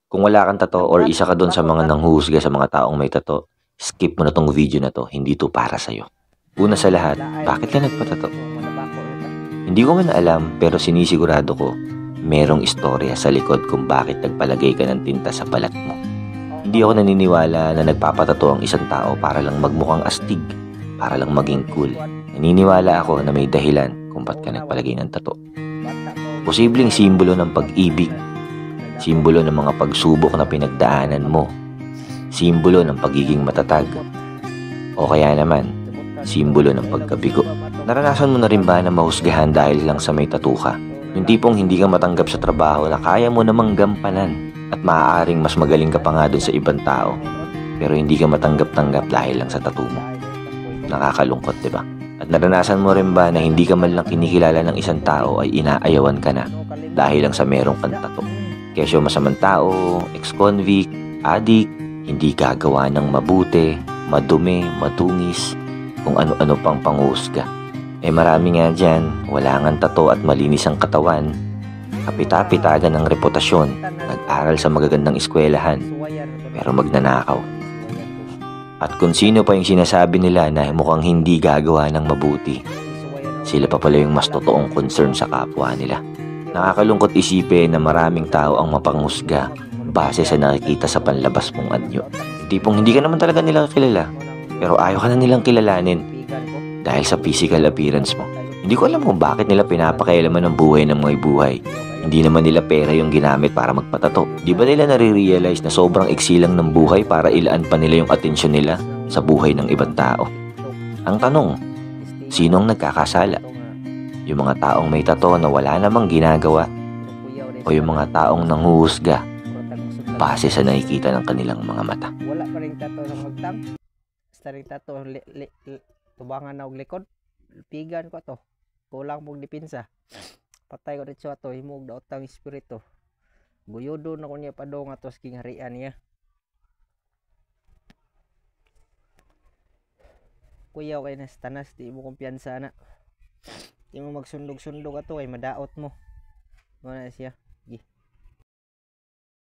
Kung wala kang tato or isa ka doon sa mga nanghuhusga sa mga taong may tato, skip mo na tong video na to, hindi to para sa'yo. Una sa lahat, bakit ka nagpatato? Hindi ko man alam pero sinisigurado ko, merong istorya sa likod kung bakit nagpalagay ka ng tinta sa balat mo. Hindi ako naniniwala na nagpapatato ang isang tao para lang magmukhang astig, para lang maging cool. Naniniwala ako na may dahilan kung ba't ka nagpalagay ng tato. Posibleng simbolo ng pag-ibig, simbolo ng mga pagsubok na pinagdaanan mo, simbolo ng pagiging matatag, o kaya naman, simbolo ng pagkabigo. Naranasan mo na rin ba na mahusgahan dahil lang sa may tattoo ka? Yung tipong hindi ka matanggap sa trabaho na kaya mo namang gampanan at maaaring mas magaling ka pa nga dun sa ibang tao, pero hindi ka matanggap-tanggap dahil lang sa tattoo mo. Nakakalungkot, diba? At naranasan mo rin ba na hindi ka man lang kinikilala ng isang tao ay inaayawan ka na dahil lang sa merong kang tattoo? Kesyo masamang tao, ex-convict, addict, hindi gagawa ng mabuti, madumi, matungis, kung ano-ano pang panghusga. Marami nga dyan, wala ngang tato at malinis ang katawan, kapita-pitagan ng reputasyon, nag-aral sa magagandang eskwelahan, pero magnanakaw. At kung sino pa yung sinasabi nila na mukhang hindi gagawa ng mabuti, sila pa pala yung mas totoong concern sa kapwa nila. Nakakalungkot isipin na maraming tao ang mapanghusga base sa nakikita sa panlabas mong anyo. Tipong hindi ka naman talaga nila kilala, pero ayaw ka na nilang kilalanin dahil sa physical appearance mo. Hindi ko alam kung bakit nila pinapakialaman ng buhay ng mga buhay. Hindi naman nila pera yung ginamit para magpatato. Di ba nila nare-realize na sobrang iksi lang ng buhay para ilaan pa nila yung atensyon nila sa buhay ng ibang tao? Ang tanong, sino ang nagkakasala? Yung mga taong may tato na wala namang ginagawa, o yung mga taong nanghuhusga base sa nakikita ng kanilang mga mata? Wala pa rin tato ng magtang. Basta rin tato tubangan na og likod. Pigan ko to. Kulang mong dipinsa. Patay ko dito ato himog daot ang espiritu. Guyudo na ko niya padong atos king harian niya. Kuyaw kay nas tanas di mo kumpiyansa na. Di mo magsundog-sundog ato ay madaot mo. Ano na siya?